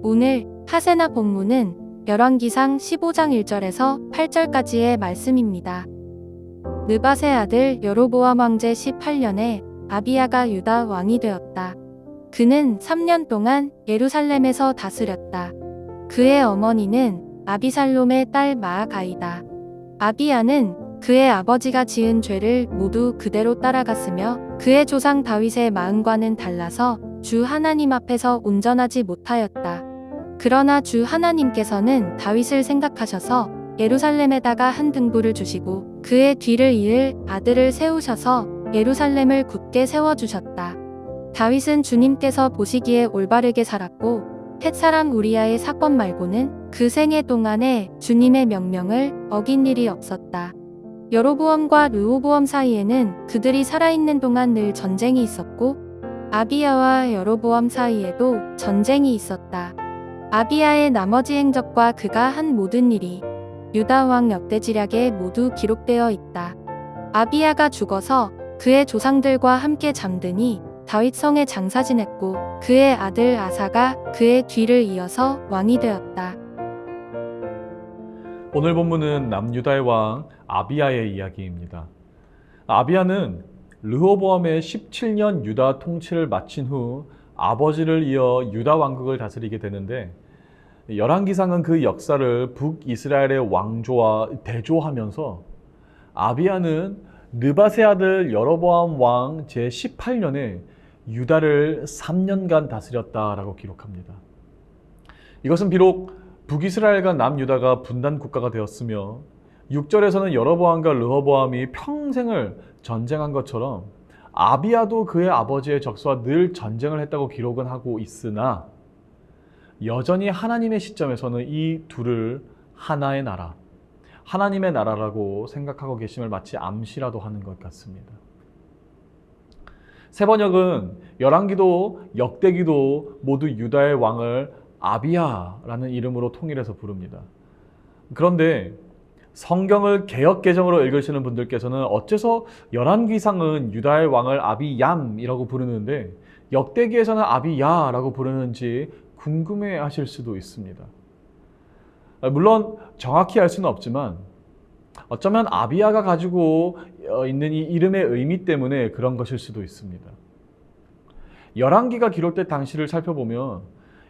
오늘 하세나 본문은 열왕기상 15장 1절에서 8절까지의 말씀입니다. 느밧의 아들 여로보암 왕제 18년에 아비야가 유다 왕이 되었다. 그는 3년 동안 예루살렘에서 다스렸다. 그의 어머니는 아비살롬의 딸 마아가이다. 아비야는 그의 아버지가 지은 죄를 모두 그대로 따라갔으며 그의 조상 다윗의 마음과는 달라서 주 하나님 앞에서 온전하지 못하였다. 그러나 주 하나님께서는 다윗을 생각하셔서 예루살렘에다가 한 등불을 주시고 그의 뒤를 이을 아들을 세우셔서 예루살렘을 굳게 세워주셨다. 다윗은 주님께서 보시기에 올바르게 살았고 헷사람 우리아의 사건 말고는 그 생애 동안에 주님의 명령을 어긴 일이 없었다. 여로보암과 르호보암 사이에는 그들이 살아있는 동안 늘 전쟁이 있었고 아비야와 여로보암 사이에도 전쟁이 있었다. 아비야의 나머지 행적과 그가 한 모든 일이 유다 왕 역대지략에 모두 기록되어 있다. 아비야가 죽어서 그의 조상들과 함께 잠드니 다윗 성에 장사 지냈고 그의 아들 아사가 그의 뒤를 이어서 왕이 되었다. 오늘 본문은 남유다의 왕 아비야의 이야기입니다. 아비야는 르호보암의 17년 유다 통치를 마친 후 아버지를 이어 유다 왕국을 다스리게 되는데 열왕기상은 그 역사를 북이스라엘의 왕조와 대조하면서 아비야는 느밧의 아들 여로보암 왕 제18년에 유다를 3년간 다스렸다라고 기록합니다. 이것은 비록 북이스라엘과 남유다가 분단 국가가 되었으며 6절에서는 여로보암과 르호보암이 평생을 전쟁한 것처럼 아비야도 그의 아버지의 적수와 늘 전쟁을 했다고 기록은 하고 있으나 여전히 하나님의 시점에서는 이 둘을 하나의 나라, 하나님의 나라라고 생각하고 계심을 마치 암시라도 하는 것 같습니다. 세번역은 열왕기도, 역대기도 모두 유다의 왕을 아비야라는 이름으로 통일해서 부릅니다. 그런데 성경을 개역 개정으로 읽으시는 분들께서는 어째서 열왕기상은 유다의 왕을 아비얌이라고 부르는데 역대기에서는 아비야라고 부르는지 궁금해 하실 수도 있습니다. 물론 정확히 알 수는 없지만 어쩌면 아비야가 가지고 있는 이 이름의 의미 때문에 그런 것일 수도 있습니다. 열왕기가 기록된 당시를 살펴보면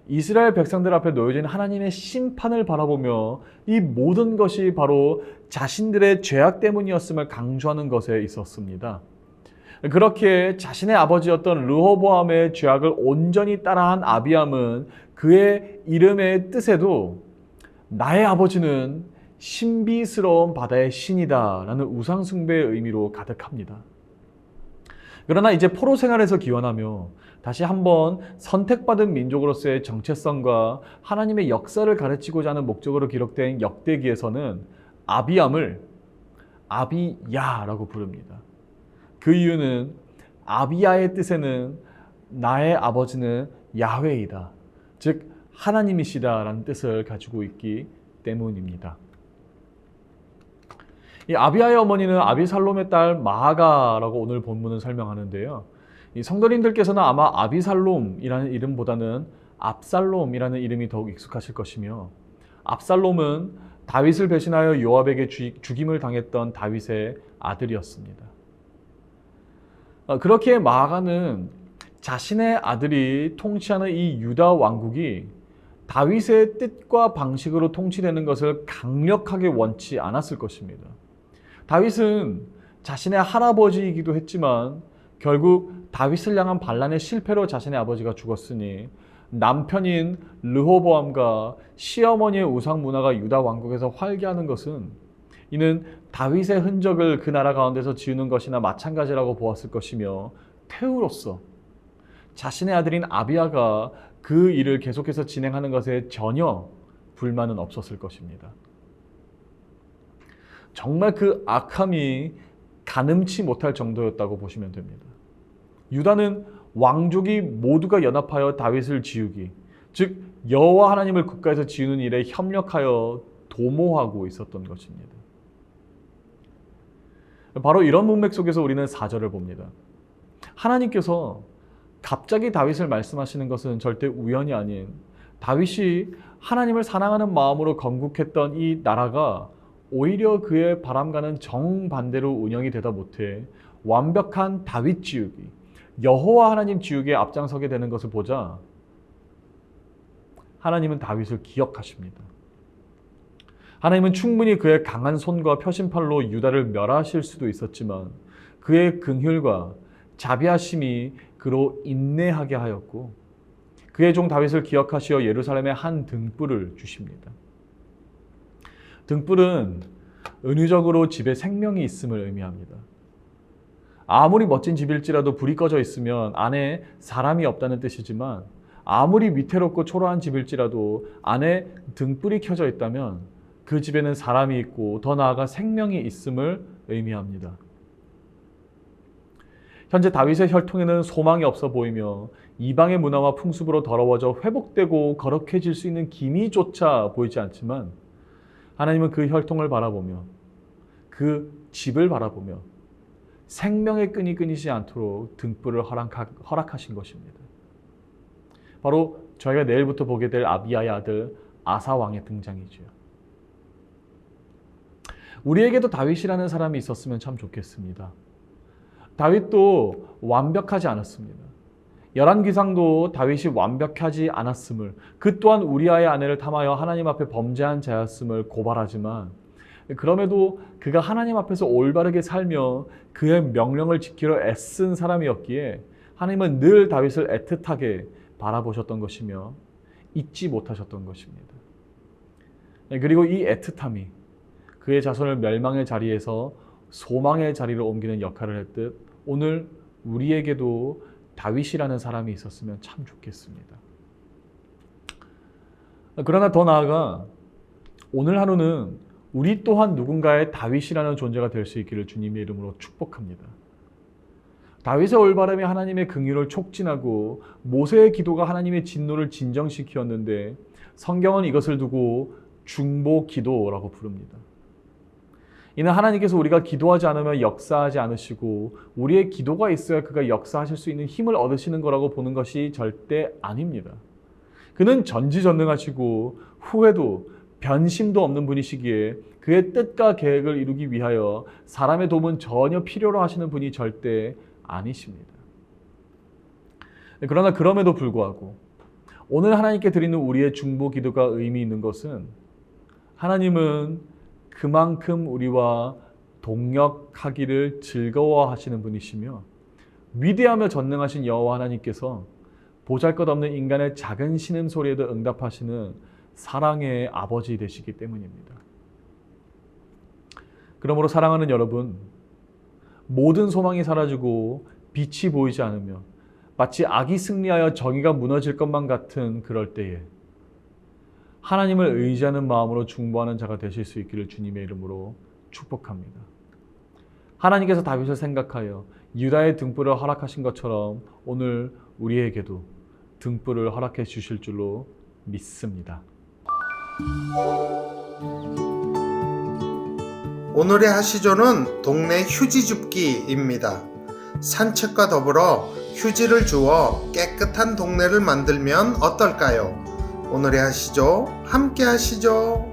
이스라엘 백성들 앞에 놓여진 하나님의 심판을 바라보며 이 모든 것이 바로 자신들의 죄악 때문이었음을 강조하는 것에 있었습니다. 그렇게 자신의 아버지였던 르호보암의 죄악을 온전히 따라한 아비암은 그의 이름의 뜻에도 나의 아버지는 신비스러운 바다의 신이다 라는 우상숭배의 의미로 가득합니다. 그러나 이제 포로 생활에서 기원하며 다시 한번 선택받은 민족으로서의 정체성과 하나님의 역사를 가르치고자 하는 목적으로 기록된 역대기에서는 아비암을 아비야라고 부릅니다. 그 이유는 아비야의 뜻에는 나의 아버지는 야훼이다, 즉 하나님이시다라는 뜻을 가지고 있기 때문입니다. 이 아비야의 어머니는 아비살롬의 딸 마아가라고 오늘 본문은 설명하는데요. 이 성도님들께서는 아마 아비살롬이라는 이름보다는 압살롬이라는 이름이 더욱 익숙하실 것이며, 압살롬은 다윗을 배신하여 요압에게 죽임을 당했던 다윗의 아들이었습니다. 그렇게 마아가는 자신의 아들이 통치하는 이 유다 왕국이 다윗의 뜻과 방식으로 통치되는 것을 강력하게 원치 않았을 것입니다. 다윗은 자신의 할아버지이기도 했지만 결국 다윗을 향한 반란의 실패로 자신의 아버지가 죽었으니 남편인 르호보암과 시어머니의 우상 문화가 유다 왕국에서 활개하는 것은 이는 다윗의 흔적을 그 나라 가운데서 지우는 것이나 마찬가지라고 보았을 것이며, 태우로서 자신의 아들인 아비야가 그 일을 계속해서 진행하는 것에 전혀 불만은 없었을 것입니다. 정말 그 악함이 가늠치 못할 정도였다고 보시면 됩니다. 유다는 왕족이 모두가 연합하여 다윗을 지우기, 즉 여호와 하나님을 국가에서 지우는 일에 협력하여 도모하고 있었던 것입니다. 바로 이런 문맥 속에서 우리는 4절을 봅니다. 하나님께서 갑자기 다윗을 말씀하시는 것은 절대 우연이 아닌 다윗이 하나님을 사랑하는 마음으로 건국했던 이 나라가 오히려 그의 바람과는 정반대로 운영이 되다 못해 완벽한 다윗 지우기, 여호와 하나님 지우기에 앞장서게 되는 것을 보자 하나님은 다윗을 기억하십니다. 하나님은 충분히 그의 강한 손과 표심팔로 유다를 멸하실 수도 있었지만 그의 긍휼과 자비하심이 그로 인내하게 하였고 그의 종 다윗을 기억하시어 예루살렘에 한 등불을 주십니다. 등불은 은유적으로 집에 생명이 있음을 의미합니다. 아무리 멋진 집일지라도 불이 꺼져 있으면 안에 사람이 없다는 뜻이지만 아무리 위태롭고 초라한 집일지라도 안에 등불이 켜져 있다면 그 집에는 사람이 있고 더 나아가 생명이 있음을 의미합니다. 현재 다윗의 혈통에는 소망이 없어 보이며 이방의 문화와 풍습으로 더러워져 회복되고 거룩해질 수 있는 기미조차 보이지 않지만 하나님은 그 혈통을 바라보며 그 집을 바라보며 생명의 끈이 끊이지 않도록 등불을 허락하신 것입니다. 바로 저희가 내일부터 보게 될 아비야의 아들 아사 왕의 등장이죠. 우리에게도 다윗이라는 사람이 있었으면 참 좋겠습니다. 다윗도 완벽하지 않았습니다. 열왕기상도 다윗이 완벽하지 않았음을, 그 또한 우리아의 아내를 탐하여 하나님 앞에 범죄한 자였음을 고발하지만 그럼에도 그가 하나님 앞에서 올바르게 살며 그의 명령을 지키려 애쓴 사람이었기에 하나님은 늘 다윗을 애틋하게 바라보셨던 것이며 잊지 못하셨던 것입니다. 그리고 이 애틋함이 그의 자손을 멸망의 자리에서 소망의 자리로 옮기는 역할을 했듯 오늘 우리에게도 다윗이라는 사람이 있었으면 참 좋겠습니다. 그러나 더 나아가 오늘 하루는 우리 또한 누군가의 다윗이라는 존재가 될 수 있기를 주님의 이름으로 축복합니다. 다윗의 올바름이 하나님의 긍휼을 촉진하고 모세의 기도가 하나님의 진노를 진정시켰는데 성경은 이것을 두고 중보 기도라고 부릅니다. 이는 하나님께서 우리가 기도하지 않으면 역사하지 않으시고 우리의 기도가 있어야 그가 역사하실 수 있는 힘을 얻으시는 거라고 보는 것이 절대 아닙니다. 그는 전지전능하시고 후회도 변심도 없는 분이시기에 그의 뜻과 계획을 이루기 위하여 사람의 도움은 전혀 필요로 하시는 분이 절대 아니십니다. 그러나 그럼에도 불구하고 오늘 하나님께 드리는 우리의 중보 기도가 의미 있는 것은 하나님은 그만큼 우리와 동역하기를 즐거워하시는 분이시며 위대하며 전능하신 여호와 하나님께서 보잘것없는 인간의 작은 신음소리에도 응답하시는 사랑의 아버지 되시기 때문입니다. 그러므로 사랑하는 여러분, 모든 소망이 사라지고 빛이 보이지 않으며 마치 악이 승리하여 정의가 무너질 것만 같은 그럴 때에 하나님을 의지하는 마음으로 중보하는 자가 되실 수 있기를 주님의 이름으로 축복합니다. 하나님께서 다윗을 생각하여 유다의 등불을 허락하신 것처럼 오늘 우리에게도 등불을 허락해 주실 줄로 믿습니다. 오늘의 하시조는 동네 휴지 줍기입니다. 산책과 더불어 휴지를 주워 깨끗한 동네를 만들면 어떨까요? 오늘의 하시조 함께 하시죠.